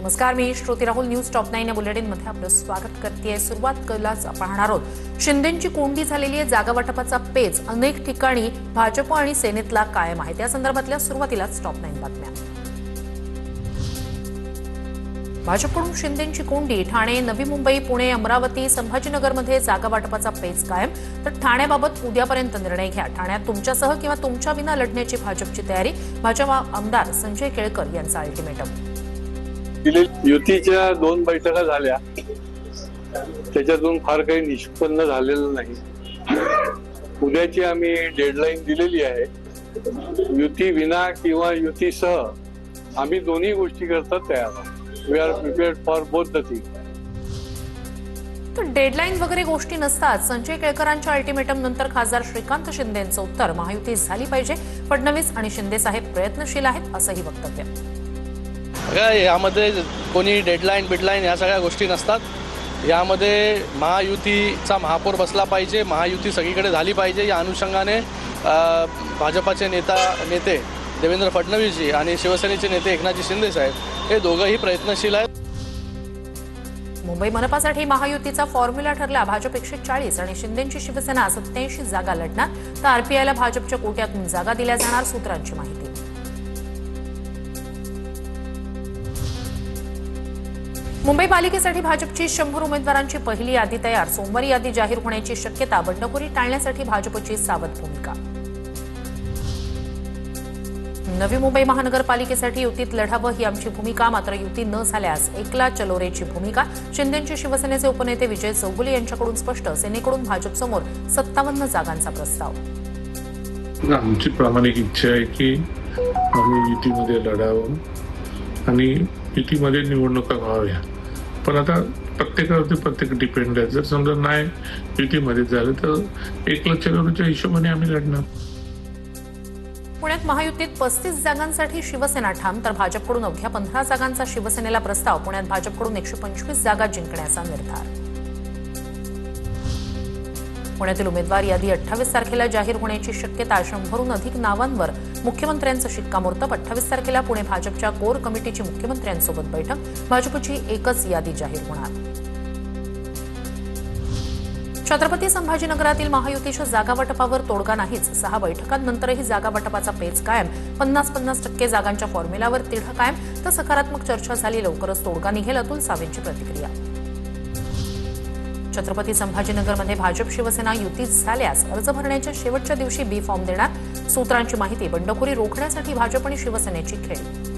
नमस्कार, मी Shruti Rahul. News top 9 या बुलेटिनमध्ये आपलं स्वागत करते. सुरुवात कलाच पाहणार आहोत. शिंदेंची कोंडी झालेली आहे. जागा वाटपाचा पेच अनेक ठिकाणी भाजप आणि सेनेतला कायम आहे. त्या संदर्भातल्या सुरुवातीलाच टॉप 9 बातम्या. भाजपकडून शिंदेंची कोंडी. ठाणे, नवी मुंबई, पुणे, अमरावती, संभाजीनगरमध्ये जागा वाटपाचा पेच कायम. तर ठाण्याबाबत उद्यापर्यंत निर्णय घ्या. ठाण्यात तुमच्यासह किंवा तुमच्या विना लढण्याची भाजपची तयारी. भाजप आमदार संजय केळकर यांचा अल्टिमेटम. युतीच्या 2 बैठका झाल्या, त्याच्यातून फार काही निष्पन्न झालेलं नाही. उद्याची आम्ही डेडलाईन दिलेली आहे. युती विना किंवा युतीसह आम्ही दोन्ही गोष्टी करता तयार आहोत. We are prepared for both the thing. तर डेडलाईन वगैरे गोष्टी नसतात. संजय केळकरांच्या अल्टिमेटम नंतर खासदार श्रीकांत शिंदेंचं उत्तर. महायुती झाली पाहिजे. फडणवीस आणि शिंदे साहेब प्रयत्नशील आहेत, असंही वक्तव्य. यामध्ये कोणी डेडलाईन या सगळ्या गोष्टी नसतात. यामध्ये महायुतीचा महापौर बसला पाहिजे, महायुती सगळीकडे झाली पाहिजे. या अनुषंगाने भाजपाचे नेते देवेंद्र फडणवीसजी आणि शिवसेनेचे नेते एकनाथजी शिंदे साहेब हे दोघंही प्रयत्नशील आहेत. मुंबई मनपासाठी महायुतीचा फॉर्म्युला ठरला. भाजप 140 आणि शिंदेंची शिवसेना 87 जागा लढणार. तर आरपीआयला भाजपच्या कोट्यातून जागा दिल्या जाणार, सूत्रांची माहिती. मुंबई पालिकेसाठी भाजपची 100 उमेदवारांची पहिली यादी तयार. सोमवारी यादी जाहीर होण्याची शक्यता. बंडखोरी टाळण्यासाठी भाजपची सावध भूमिका. नवी मुंबई महानगरपालिकेसाठी युतीत लढावं ही आमची भूमिका. मात्र युती न झाल्यास एकला चलोरेची भूमिका. शिंदेंचे शिवसेनेचे उपनेते विजय चौगुले यांच्याकडून स्पष्ट. सेनेकडून भाजपसमोर 57 जागांचा प्रस्ताव. आमची प्रामाणिक इच्छा आहे की आम्ही युतीमध्ये लढावं आणि युतीमध्ये निवडणुका व्हाव्या. पण आता प्रत्येकावरती प्रत्येक डिपेंड आहे. जर समजा नाही युतीमध्ये झालं तर एकला चलोरेच्या हिशोबाने आम्ही लढणार. पुण्यात महायुतीत 35 जागांसाठी शिवसेना ठाम. तर भाजपकडून अवघ्या 15 जागांचा शिवसेनेला प्रस्ताव. पुण्यात भाजपकडून 125 जागा जिंकण्याचा निर्धार. पुण्यातील उमेदवार यादी 28 तारखेला जाहीर होण्याची शक्यता. 100हून अधिक नावांवर मुख्यमंत्र्यांचं शिक्कामोर्तब. 28 तारखेला पुणे भाजपच्या कोर कमिटीची मुख्यमंत्र्यांसोबत बैठक. भाजपची एकच यादी जाहीर होणार. छत्रपती संभाजीनगरातील महायुतीच्या जागा वाटपावर तोडगा नाहीच. 6 बैठकांनंतरही जागा वाटपाचा पेच कायम. 50% जागांच्या फॉर्म्युल्यावर तिढा कायम. तर सकारात्मक चर्चा झाली. लवकरच तोडगा निघेल, अतुल सावेंची प्रतिक्रिया. छत्रपती संभाजीनगरमध्ये भाजप शिवसेना युतीत झाल्यास अर्ज भरण्याच्या शेवटच्या दिवशी बी फॉर्म देणार, सूत्रांची माहिती. बंडखोरी रोखण्यासाठी भाजप आणि शिवसेनेची खेळी.